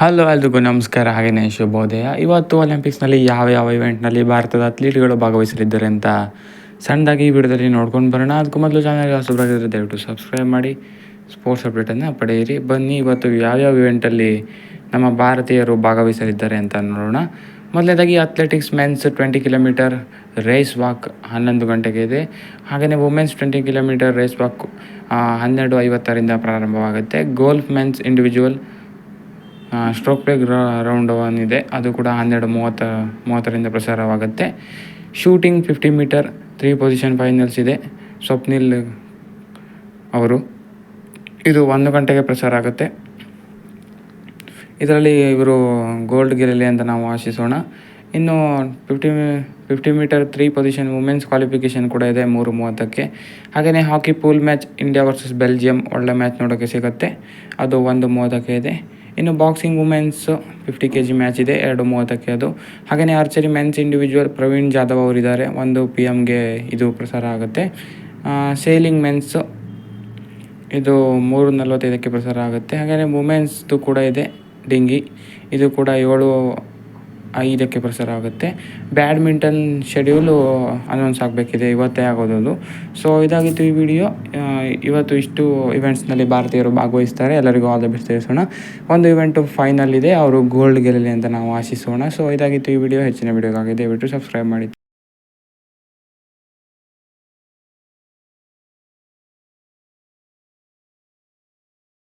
Hello ಎಲ್ರಿಗೂ ನಮಸ್ಕಾರ, ಹಾಗೆಯೇ ಶುಭೋದಯ. ಇವತ್ತು ಒಲಿಂಪಿಕ್ಸ್ನಲ್ಲಿ ಯಾವ ಇವೆಂಟ್ನಲ್ಲಿ ಭಾರತದ ಅಥ್ಲೀಟ್ಗಳು ಭಾಗವಹಿಸಲಿದ್ದಾರೆ ಅಂತ ಸಣ್ಣದಾಗಿ ಈ ವಿಡಿಯೋದಲ್ಲಿ ನೋಡ್ಕೊಂಡು ಬರೋಣ. ಅದಕ್ಕೂ ಮೊದಲು ಚಾನಲ್ಗೆ ಹೊಸಬರಾಗಿದ್ದರೆ ದಯವಿಟ್ಟು ಸಬ್ಸ್ಕ್ರೈಬ್ ಮಾಡಿ ಸ್ಪೋರ್ಟ್ಸ್ ಅಪ್ಡೇಟನ್ನು ಪಡೆಯಿರಿ. ಬನ್ನಿ ಇವತ್ತು ಯಾವ್ಯಾವ ಇವೆಂಟಲ್ಲಿ ನಮ್ಮ ಭಾರತೀಯರು ಭಾಗವಹಿಸಲಿದ್ದಾರೆ ಅಂತ ನೋಡೋಣ. ಮೊದಲನೇದಾಗಿ athletics men's 20 kilometre race walk 11 ಗಂಟೆಗೆ ಇದೆ. ಹಾಗೆಯೇ ವುಮೆನ್ಸ್ 20 ಕಿಲೋಮೀಟರ್ ರೇಸ್ ವಾಕ್ 12:50 ಪ್ರಾರಂಭವಾಗುತ್ತೆ. Golf men's individual stroke play round 1 ಇದೆ, ಅದು ಕೂಡ 12:30 ಪ್ರಸಾರವಾಗುತ್ತೆ. ಶೂಟಿಂಗ್ 50 ಮೀಟರ್ 3 ಪೊಸಿಷನ್ ಫೈನಲ್ಸ್ ಇದೆ. ಸ್ವಪ್ನಿಲ್ ಅವರು, ಇದು 1 ಗಂಟೆಗೆ ಪ್ರಸಾರ ಆಗುತ್ತೆ. ಇದರಲ್ಲಿ ಇವರು ಗೋಲ್ಡ್ ಗೆಲ್ಲಲಿ ಅಂತ ನಾವು ಆಶಿಸೋಣ. ಇನ್ನು 50 ಮೀಟರ್ 3 ಪೊಸಿಷನ್ ವುಮೆನ್ಸ್ ಕ್ವಾಲಿಫಿಕೇಷನ್ ಕೂಡ ಇದೆ 3:30ಕ್ಕೆ. ಹಾಗೆಯೇ hockey pool match India versus Belgium, ಒಳ್ಳೆ ಮ್ಯಾಚ್ ನೋಡೋಕ್ಕೆ ಸಿಗುತ್ತೆ, ಅದು 1:30ಕ್ಕೆ ಇದೆ. ಇನ್ನು ಬಾಕ್ಸಿಂಗ್ ವುಮೆನ್ಸ್ 50 kg ಮ್ಯಾಚ್ ಇದೆ 2:30ಕ್ಕೆ ಅದು. ಹಾಗೆಯೇ archery men's individual Praveen Jadhav ಅವರಿದ್ದಾರೆ, 1 PM ಇದು ಪ್ರಸಾರ ಆಗುತ್ತೆ. ಸೇಲಿಂಗ್ ಮೆನ್ಸ್ ಇದು 3:45ಕ್ಕೆ ಪ್ರಸಾರ ಆಗುತ್ತೆ. ಹಾಗೆಯೇ ವುಮೆನ್ಸ್ದು ಕೂಡ ಇದೆ ಡಿಂಗಿ, ಇದು ಕೂಡ 7:05ಕ್ಕೆ ಪ್ರಸಾರ ಆಗುತ್ತೆ. ಬ್ಯಾಡ್ಮಿಂಟನ್ ಶೆಡ್ಯೂಲು ಅನೌನ್ಸ್ ಆಗಬೇಕಿದೆ, ಇವತ್ತೇ ಆಗೋದು. ಸೊ ಇದಾಗಿತ್ತು ಈ ವಿಡಿಯೋ. ಇವತ್ತು ಇಷ್ಟು ಇವೆಂಟ್ಸ್ನಲ್ಲಿ ಭಾರತೀಯರು ಭಾಗವಹಿಸ್ತಾರೆ. ಎಲ್ಲರಿಗೂ ಆಲ್ ದ ಬೆಸ್ಟ್ ತಿಳಿಸೋಣ. ಒಂದು ಇವೆಂಟು ಫೈನಲ್ ಇದೆ, ಅವರು ಗೋಲ್ಡ್ ಗೆಲ್ಲಲಿ ಅಂತ ನಾವು ಆಶಿಸೋಣ. ಸೊ ಇದಾಗಿತ್ತು ಈ ವಿಡಿಯೋ. ಹೆಚ್ಚಿನ ವಿಡಿಯೋಗಾಗಿ ದಯವಿಟ್ಟು ಸಬ್ಸ್ಕ್ರೈಬ್ ಮಾಡಿ.